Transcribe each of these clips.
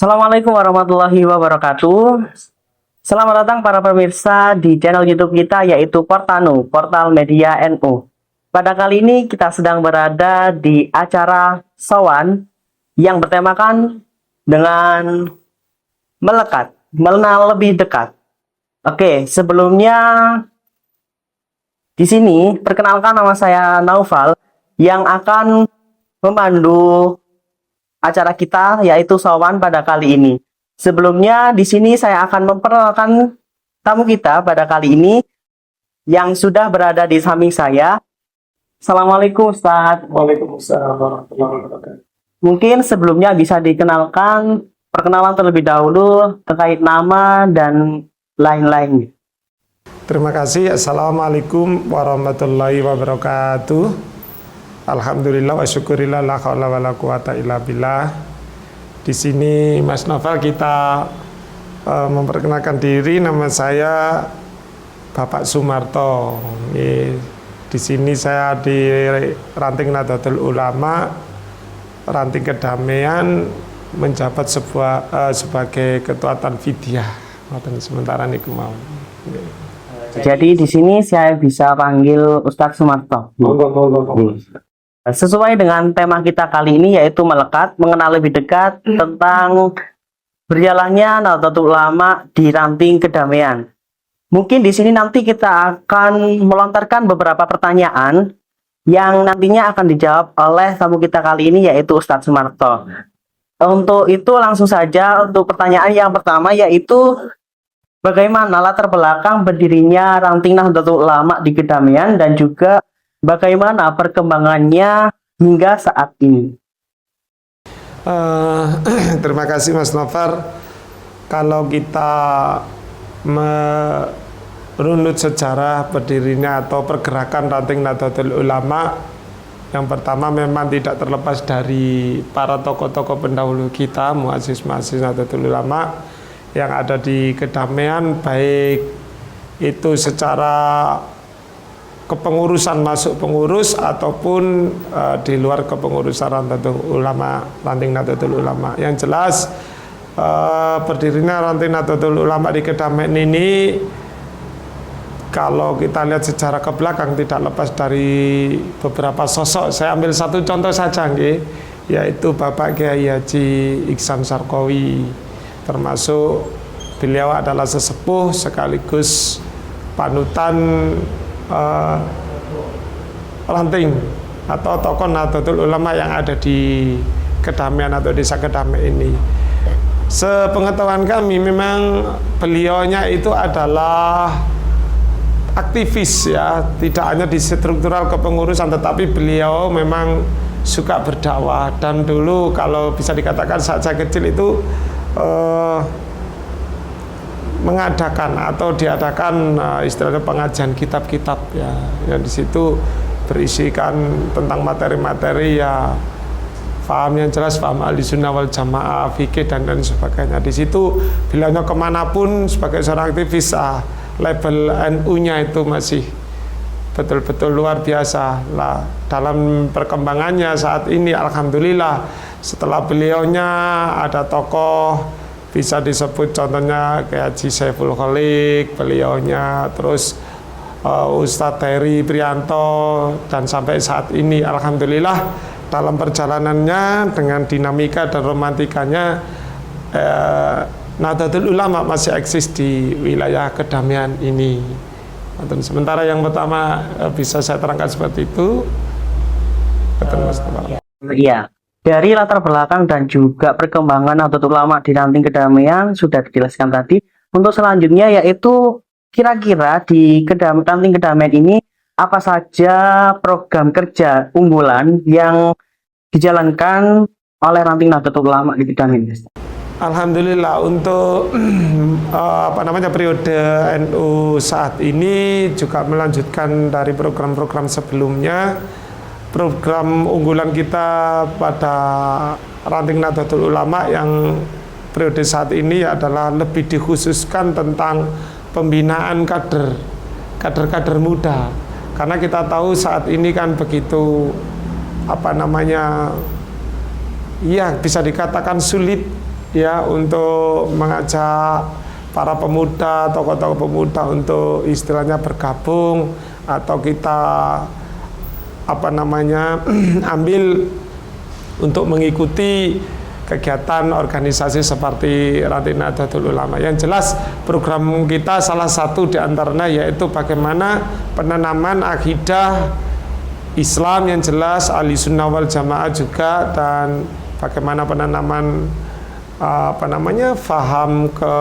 Assalamualaikum warahmatullahi wabarakatuh. Selamat datang para pemirsa di channel YouTube kita yaitu Portanu, Portal Media NU. Pada kali ini kita sedang berada di acara Sowan yang bertemakan dengan melekat, mengenal lebih dekat. Oke, sebelumnya di sini perkenalkan nama saya Naufal yang akan memandu acara kita yaitu Sowan pada kali ini. Sebelumnya di sini saya akan memperkenalkan tamu kita pada kali ini yang sudah berada di samping saya. Assalamualaikum Ustadz. Waalaikumsalam warahmatullahi wabarakatuh. Mungkin sebelumnya bisa dikenalkan perkenalan terlebih dahulu terkait nama dan lain-lain. Terima kasih. Assalamualaikum warahmatullahi wabarakatuh. Alhamdulillah wa syukurillah la haula wala quwata illa billah. Di sini Mas Novel kita memperkenalkan diri, nama saya Bapak Sumarto. Di sini saya di Ranting Nahdlatul Ulama, Ranting Kedamaian, menjabat sebagai Ketua Tanfidiyah. Sementara niku mau. Jadi di sini saya bisa panggil Ustadz Sumarto. Sesuai dengan tema kita kali ini yaitu melekat, mengenal lebih dekat tentang berjalannya Nahdlatul Ulama di Ranting Kedamaian. Mungkin di sini nanti kita akan melontarkan beberapa pertanyaan yang nantinya akan dijawab oleh tamu kita kali ini yaitu Ustadz Sumarto. Untuk itu langsung saja untuk pertanyaan yang pertama yaitu bagaimana latar belakang berdirinya Ranting Nahdlatul Ulama di Kedamaian dan juga bagaimana perkembangannya hingga saat ini? Terima kasih Mas Novar. Kalau kita merunut sejarah berdirinya atau pergerakan Ranting Nahdlatul Ulama, yang pertama memang tidak terlepas dari para tokoh-tokoh pendahulu kita, muassis Nahdlatul Ulama yang ada di Kedamaian, baik itu secara kepengurusan masuk pengurus ataupun di luar kepengurusan Ranting Nahdlatul Ulama. Yang jelas berdirinya Ranting Nahdlatul Ulama di Kedamaian ini, kalau kita lihat sejarah ke belakang, tidak lepas dari beberapa sosok. Saya ambil satu contoh saja, yaitu Bapak Kiai Haji Iksan Sarkowi. Termasuk beliau adalah sesepuh sekaligus panutan Ranting atau tokoh Nahdlatul Ulama yang ada di Kedamaian atau desa Kedamaian ini. Sepengetahuan kami memang beliaunya itu adalah aktivis, ya, tidak hanya di struktural kepengurusan, tetapi beliau memang suka berdakwah. Dan dulu kalau bisa dikatakan saat saya kecil itu mengadakan atau diadakan istilahnya pengajian kitab-kitab, ya, yang di situ berisikan tentang materi-materi, ya, paham yang jelas, paham ahli sunnah wal jamaah, fikih dan lain sebagainya. Di situ bilangnya kemanapun sebagai seorang aktivis, label NU-nya itu masih betul-betul luar biasa lah. Dalam perkembangannya saat ini, alhamdulillah, setelah beliaunya ada tokoh, bisa disebut contohnya kayak Haji Saiful Kholik, beliaunya, terus Ustadz Heri Prianto, dan sampai saat ini alhamdulillah dalam perjalanannya dengan dinamika dan romantikanya Nahdlatul Ulama masih eksis di wilayah Kedamaian ini. Sementara yang pertama bisa saya terangkan seperti itu. Iya. Dari latar belakang dan juga perkembangan Nahdlatul Ulama di Ranting Kedamaian sudah dijelaskan tadi. Untuk selanjutnya yaitu kira-kira di Ranting Kedamaian ini apa saja program kerja unggulan yang dijalankan oleh Ranting Nahdlatul Ulama di Kedamaian? Alhamdulillah untuk periode NU saat ini juga melanjutkan dari program-program sebelumnya. Program unggulan kita pada Ranting Nahdlatul Ulama yang periode saat ini adalah lebih dikhususkan tentang pembinaan kader muda. Karena kita tahu saat ini kan begitu ya bisa dikatakan sulit ya untuk mengajak para pemuda, tokoh-tokoh pemuda untuk istilahnya bergabung atau kita ambil untuk mengikuti kegiatan organisasi seperti Ranting Nahdlatul Ulama. Yang jelas program kita salah satu diantaranya yaitu bagaimana penanaman akidah Islam yang jelas Ahlussunnah wal Jamaah juga, dan bagaimana penanaman faham ke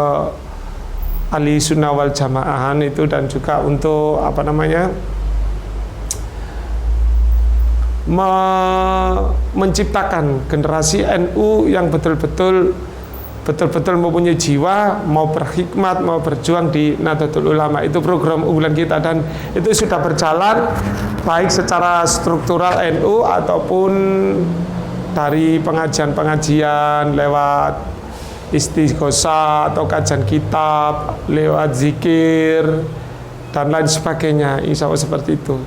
Ahlussunnah wal Jamaahan itu, dan juga untuk menciptakan generasi NU yang betul-betul mempunyai jiwa, mau berhikmat, mau berjuang di Nahdlatul Ulama. Itu program unggulan kita, dan itu sudah berjalan baik secara struktural NU ataupun dari pengajian-pengajian lewat istighosah atau kajian kitab, lewat zikir dan lain sebagainya. Insya Allah seperti itu.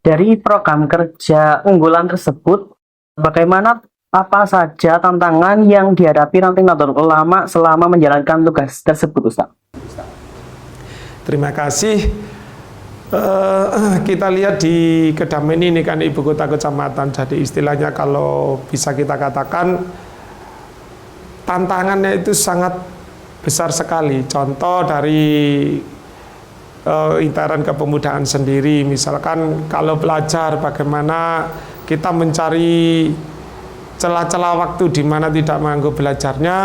Dari program kerja unggulan tersebut, bagaimana apa saja tantangan yang dihadapi Ranting Nahdlatul Ulama selama menjalankan tugas tersebut, Ustaz? Terima kasih. Kita lihat di Kedamen ini kan ibu kota kecamatan, jadi istilahnya kalau bisa kita katakan tantangannya itu sangat besar sekali. Contoh dari intern kepemudaan sendiri, misalkan kalau belajar bagaimana kita mencari celah-celah waktu di mana tidak mengganggu belajarnya,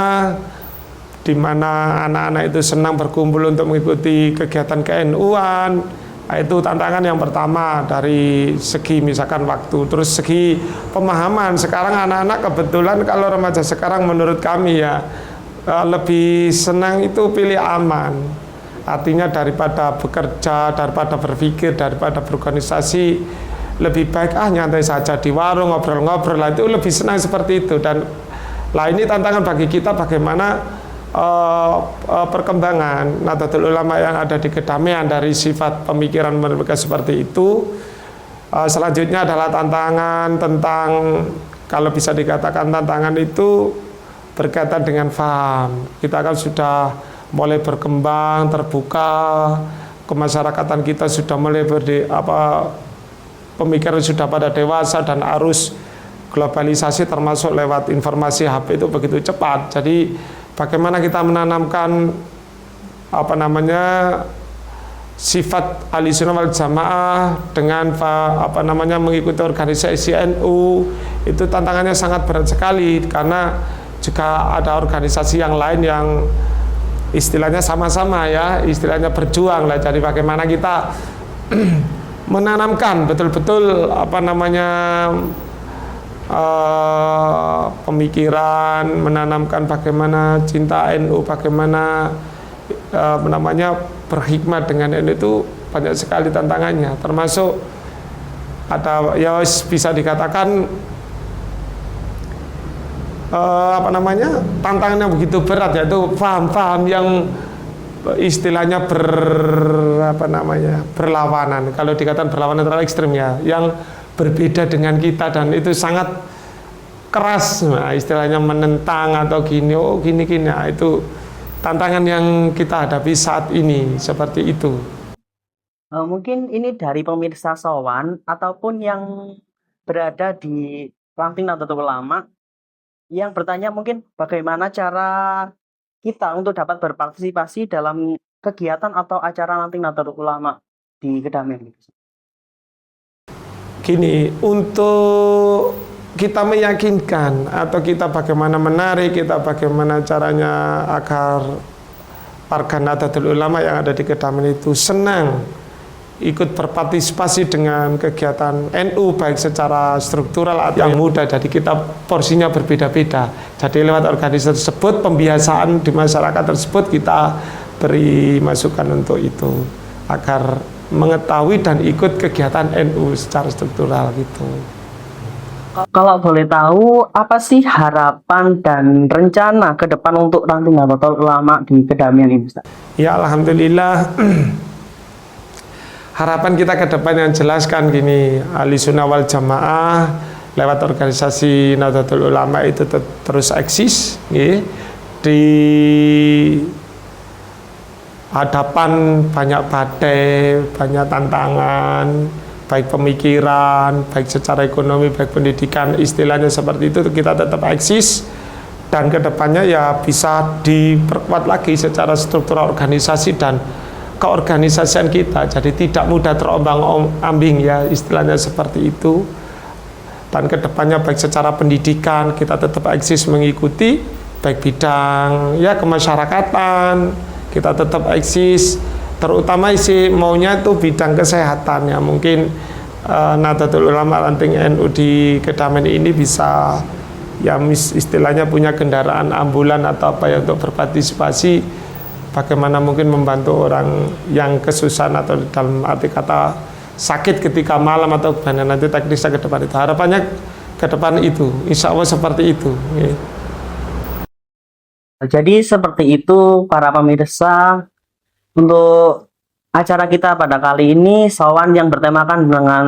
di mana anak-anak itu senang berkumpul untuk mengikuti kegiatan ke-NU-an. Itu tantangan yang pertama dari segi misalkan waktu. Terus segi pemahaman, sekarang anak-anak kebetulan kalau remaja sekarang menurut kami ya lebih senang itu pilih aman. Artinya daripada bekerja, daripada berpikir, daripada berorganisasi, lebih baik nyantai saja di warung, ngobrol-ngobrol. Itu lebih senang seperti itu. Dan ini tantangan bagi kita bagaimana perkembangan Nahdlatul Ulama yang ada di Kedamaian dari sifat pemikiran mereka seperti itu. Selanjutnya adalah tantangan tentang, kalau bisa dikatakan tantangan itu berkaitan dengan faham. Kita kan sudah mulai berkembang, terbuka, kemasyarakatan kita sudah mulai pemikiran sudah pada dewasa, dan arus globalisasi termasuk lewat informasi HP itu begitu cepat. Jadi bagaimana kita menanamkan sifat Ahlussunnah wal Jamaah dengan mengikuti organisasi NU, itu tantangannya sangat berat sekali, karena juga ada organisasi yang lain yang istilahnya sama-sama ya, istilahnya berjuang lah. Jadi bagaimana kita menanamkan betul-betul pemikiran, menanamkan bagaimana cinta NU, bagaimana berhikmat dengan NU, itu banyak sekali tantangannya. Termasuk ada ya bisa dikatakan tantangannya begitu berat, yaitu paham-paham yang istilahnya berlawanan. Kalau dikatakan berlawanan terlalu ekstrim ya, yang berbeda dengan kita, dan itu sangat keras, istilahnya menentang atau gini. Nah, itu tantangan yang kita hadapi saat ini seperti itu. Mungkin ini dari pemirsa Sowan ataupun yang berada di Ranting Nahdlatul Ulama yang bertanya mungkin bagaimana cara kita untuk dapat berpartisipasi dalam kegiatan atau acara Ranting Nahdlatul Ulama di Kedamaian. Gini, untuk kita meyakinkan atau kita bagaimana menarik, kita bagaimana caranya agar warga Nahdlatul Ulama yang ada di Kedamaian itu senang ikut berpartisipasi dengan kegiatan NU, baik secara struktural atau yang mudah. Jadi kita porsinya berbeda-beda. Jadi lewat organisasi tersebut, pembiasaan di masyarakat tersebut kita beri masukan untuk itu, agar mengetahui dan ikut kegiatan NU secara struktural gitu. Kalau boleh tahu, apa sih harapan dan rencana ke depan untuk Ranting Nahdlatul Ulama di Kedamaian ini, Ustaz? Ya, alhamdulillah. Harapan kita ke depan yang jelas kan gini, Ahlussunnah wal Jamaah lewat organisasi Nahdlatul Ulama itu terus eksis, di hadapan banyak badai, banyak tantangan, baik pemikiran, baik secara ekonomi, baik pendidikan, istilahnya seperti itu, kita tetap eksis dan kedepannya ya bisa diperkuat lagi secara struktural organisasi dan keorganisasian kita, jadi tidak mudah terombang-ambing ya, istilahnya seperti itu. Dan kedepannya baik secara pendidikan kita tetap eksis mengikuti, baik bidang ya kemasyarakatan kita tetap eksis, terutama isi maunya itu bidang kesehatan ya, mungkin Nahdlatul Ulama Ranting NU di Kedamen ini bisa ya istilahnya punya kendaraan ambulan atau apa ya untuk berpartisipasi bagaimana mungkin membantu orang yang kesusahan atau dalam arti kata sakit ketika malam atau bagaimana nanti teknisnya ke depan itu. Harapannya ke depan itu, insya Allah seperti itu. Jadi seperti itu para pemirsa, untuk acara kita pada kali ini sowan yang bertemakan dengan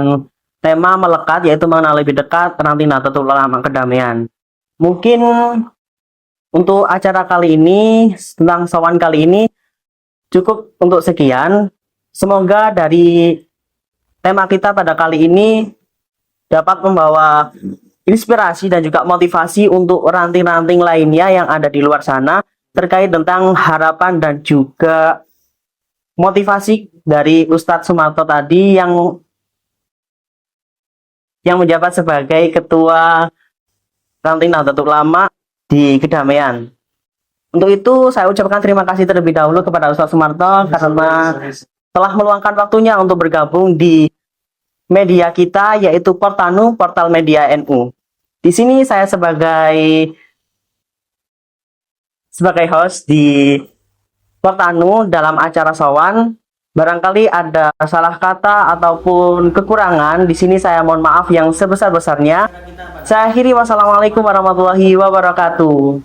tema melekat, yaitu mengenal lebih dekat ranting Nahdlatul Ulama Kedamaian. Mungkin untuk acara kali ini tentang sowan kali ini cukup untuk sekian. Semoga dari tema kita pada kali ini dapat membawa inspirasi dan juga motivasi untuk ranting-ranting lainnya yang ada di luar sana terkait tentang harapan dan juga motivasi dari Ustadz Sumarto tadi yang menjabat sebagai ketua ranting Nahdlatul Ulama di Kedamaian. Untuk itu saya ucapkan terima kasih terlebih dahulu kepada Ustadz Sumarto karena telah meluangkan waktunya untuk bergabung di media kita, yaitu Portanu, Portal Media NU. Di sini saya sebagai host di Portanu dalam acara sowan. Barangkali ada salah kata ataupun kekurangan, di sini saya mohon maaf yang sebesar-besarnya. Saya akhiri, wassalamualaikum warahmatullahi wabarakatuh.